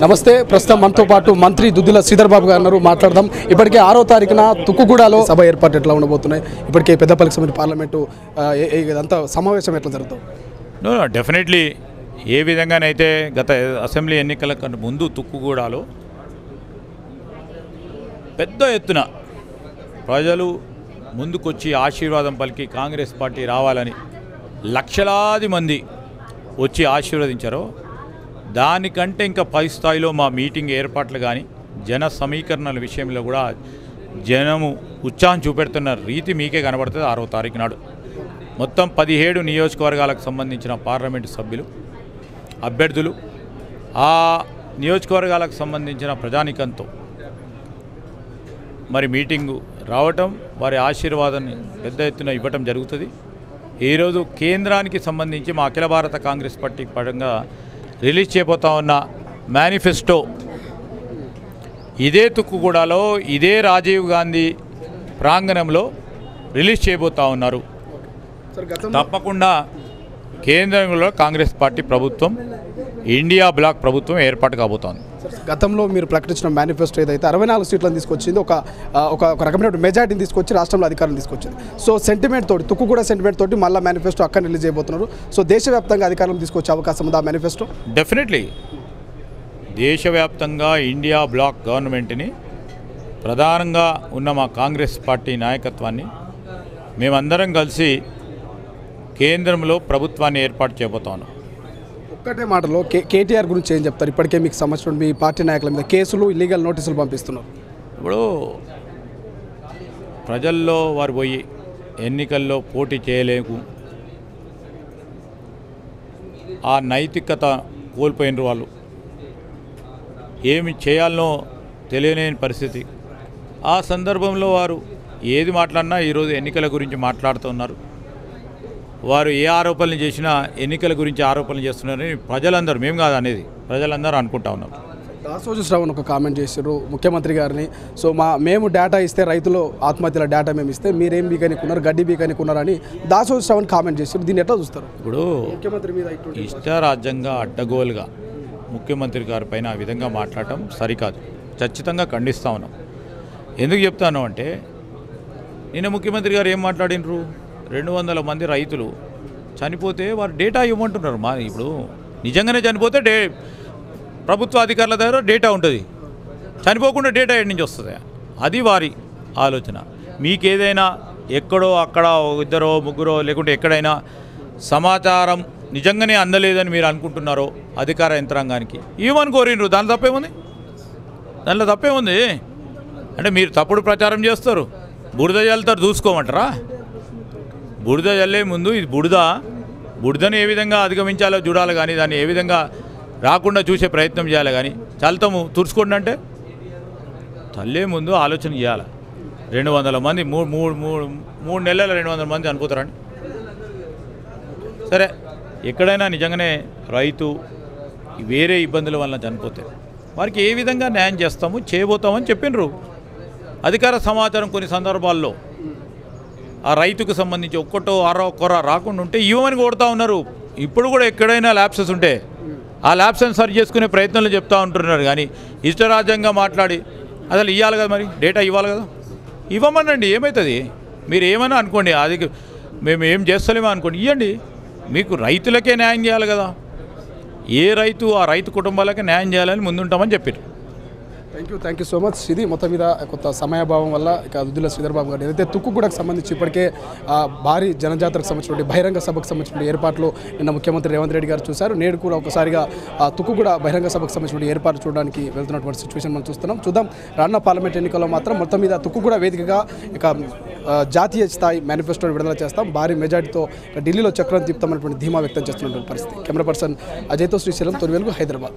నమస్తే. ప్రస్తుతం మనతో పాటు మంత్రి దుద్దిల శ్రీధర్ బాబు గారు ఉన్నారు. మాట్లాడదాం. ఇప్పటికే 6వ తారీఖున తుక్కుగూడలో సభ ఏర్పాటు ఎట్లా ఉండబోతున్నాయి, ఇప్పటికే పెద్దపల్లికి సంబంధించి పార్లమెంటు ఇదంతా సమావేశం ఎట్లా జరుగుతుంది? డెఫినెట్లీ ఏ విధంగానైతే గత అసెంబ్లీ ఎన్నికల కన్నా ముందు తుక్కుగూడలో పెద్ద ఎత్తున ప్రజలు ముందుకొచ్చి ఆశీర్వాదం పలికి కాంగ్రెస్ పార్టీ రావాలని లక్షలాది మంది వచ్చి ఆశీర్వదించారో దానికంటే ఇంకా పై స్థాయిలో మా మీటింగ్ ఏర్పాట్లు కానీ జన సమీకరణల విషయంలో కూడా జనము ఉత్సాహం చూపెడుతున్న రీతి మీకే కనబడుతుంది. 6వ తారీఖు నాడు మొత్తం 17 నియోజకవర్గాలకు సంబంధించిన పార్లమెంటు సభ్యులు అభ్యర్థులు ఆ నియోజకవర్గాలకు సంబంధించిన ప్రజానికంతో మరి మీటింగు రావటం, వారి ఆశీర్వాదాన్ని పెద్ద ఎత్తున ఇవ్వటం జరుగుతుంది. ఈరోజు కేంద్రానికి సంబంధించి మా అఖిల భారత కాంగ్రెస్ పార్టీ పరంగా రిలీజ్ చేయబోతా ఉన్న మేనిఫెస్టో ఇదే తుక్కుగూడలో ఇదే రాజీవ్ గాంధీ ప్రాంగణంలో రిలీజ్ చేయబోతా ఉన్నారు. తప్పకుండా కేంద్రంలో కాంగ్రెస్ పార్టీ ప్రభుత్వం ఇండియా బ్లాక్ ప్రభుత్వం ఏర్పాటు కాబోతోంది. గతంలో మీరు ప్రకటించిన మేనిఫెస్టో ఏదైతే 64 సీట్లను తీసుకొచ్చింది, ఒక రకమైన మెజార్టీని తీసుకొచ్చి రాష్ట్రంలో అధికారం తీసుకొచ్చింది. సో సెంటిమెంట్ తోటి తుక్కుగూడ సెంటిమెంట్ తోటి మళ్ళీ మేనిఫెస్టో అక్కడ రిలీజ్ చేయబోతున్నారు. సో దేశవ్యాప్తంగా అధికారం తీసుకొచ్చే అవకాశం ఉంది ఆ మేనిఫెస్టో? డెఫినెట్లీ దేశవ్యాప్తంగా ఇండియా బ్లాక్ గవర్నమెంట్ని ప్రధానంగా ఉన్న మా కాంగ్రెస్ పార్టీ నాయకత్వాన్ని మేమందరం కలిసి కేంద్రంలో ప్రభుత్వాన్ని ఏర్పాటు చేయబోతా ఉన్నాం. ఒక్కటే మాటలో కేటీఆర్ గురించి ఏం చెప్తారు? ఇప్పటికే మీకు సంబంధించిన మీ పార్టీ నాయకుల మీద కేసులు, ఇల్లీగల్ నోటీసులు పంపిస్తున్నారు. ఇప్పుడు ప్రజల్లో వారు పోయి ఎన్నికల్లో పోటీ చేయలేకు ఆ నైతికత కోల్పోయిన వాళ్ళు, ఏమి చేయాలనో తెలియలేని పరిస్థితి. ఆ సందర్భంలో వారు ఏది మాట్లాడినా ఈరోజు ఎన్నికల గురించి మాట్లాడుతున్నారు. వారు ఏ ఆరోపణలు చేసినా ఎన్నికల గురించి ఆరోపణలు చేస్తున్నారని ప్రజలందరూ, మేము కాదు అనేది, ప్రజలందరూ అనుకుంటా ఉన్నారు. దాసోజు శ్రవణ్ ఒక కామెంట్ చేశారు ముఖ్యమంత్రి గారిని. సో మేము డేటా ఇస్తే రైతులు ఆత్మహత్యల డేటా మేము ఇస్తే మీరేం బీకనికున్నారు, గడ్డి బీకనికున్నారని దాసోజు శ్రవణ్ కామెంట్ చేశారు. దీన్ని ఎట్లా చూస్తారు? ఇప్పుడు ముఖ్యమంత్రి మీద ఇష్టారాజ్యంగా అడ్డగోలుగా ముఖ్యమంత్రి గారి పైన ఆ విధంగా మాట్లాడటం సరికాదు. ఖచ్చితంగా ఖండిస్తూ ఉన్నాం. ఎందుకు చెప్తాను అంటే నిన్న ముఖ్యమంత్రి గారు ఏం మాట్లాడినరు? 200 మంది రైతులు చనిపోతే వారు డేటా ఇవ్వమంటున్నారు. ఇప్పుడు నిజంగానే చనిపోతే ప్రభుత్వ అధికారుల దగ్గర డేటా ఉంటుంది, చనిపోకుండా డేటా ఎక్కడి నుంచి వస్తుంది? అది వారి ఆలోచన. మీకేదైనా ఎక్కడో అక్కడ ఇద్దరో ముగ్గురో లేకుంటే ఎక్కడైనా సమాచారం నిజంగానే అందలేదని మీరు అనుకుంటున్నారో అధికార యంత్రాంగానికి ఇవ్వమని కోరినరు. దాంట్లో తప్పేముంది? అంటే మీరు తప్పుడు ప్రచారం చేస్తారు, బురద జల్లుతారు, చూసుకోమంటారా? బురద జల్లే ముందు ఇది బురదను ఏ విధంగా అధిగమించాలో చూడాలి, కానీ దాన్ని ఏ విధంగా రాకుండా చూసే ప్రయత్నం చేయాలి. కానీ చల్తాము తుడుచుకోండి అంటే తల్లే ముందు ఆలోచన చేయాలి. 200 మంది 3 నెలల 200 మంది చనిపోతారండి. సరే, ఎక్కడైనా నిజంగానే రైతు వేరే ఇబ్బందుల వలన చనిపోతే వారికి ఏ విధంగా న్యాయం చేస్తాము, చేయబోతామని చెప్పినరు. అధికార సమాచారం కొన్ని సందర్భాల్లో ఆ రైతుకు సంబంధించి ఒక్కటో ఆరో కొర రాకుండా ఉంటే ఇవ్వమని కోరుతూ ఉన్నారు. ఇప్పుడు కూడా ఎక్కడైనా ల్యాప్సెస్ ఉంటే ఆ ల్యాప్సెస్ సరి చేసుకునే ప్రయత్నాలు చెప్తూ ఉంటున్నారు. కానీ ఇష్టరాజ్యంగా మాట్లాడి అసలు ఇవ్వాలి కదా, మరి డేటా ఇవ్వాలి కదా, ఇవ్వమనండి. ఏమవుతుంది? మీరు ఏమైనా అనుకోండి, అది మేము ఏం చేస్తలేమో అనుకోండి, ఇవ్వండి. మీకు రైతులకే న్యాయం చేయాలి కదా. ఏ రైతు ఆ రైతు కుటుంబాలకే న్యాయం చేయాలని ముందుంటామని చెప్పారు. Thank you so much. ఇది మొత్తం మీద కొంత సమయభావం వల్ల ఇక దుద్దిల శ్రీధర్ బాబు గారు ఏదైతే తుక్కుగూడకు సంబంధించి ఇప్పటికే భారీ జనజాతరకు సంబంధించిన బహిరంగ సభకు సంబంధించిన ఏర్పాట్లు నిన్న ముఖ్యమంత్రి రేవంత్ రెడ్డి గారు చూశారు. నేడు కూడా ఒకసారిగా తుక్కుగూడ బహిరంగ సభకు సంబంధించిన ఏర్పాట్లు చూడడానికి వెళ్తున్నటువంటి సిచ్యువేషన్ మనం చూద్దాం. రానున్న పార్లమెంట్ ఎన్నికల్లో మాత్రం మొత్తం మీద తుక్కుగూడ వేదికగా ఇక జాతీయ స్థాయి మేనిఫెస్టోని విడుదల చేస్తాం, భారీ మెజార్టీతో ఢిల్లీలో చక్రం తిప్పుతామన్నటువంటి ధీమా వ్యక్తం చేస్తున్నటువంటి పరిస్థితి. కెమెరా పర్సన్ అజయ్తో శ్రీశైలం, తొలి వెలుగు, హైదరాబాద్.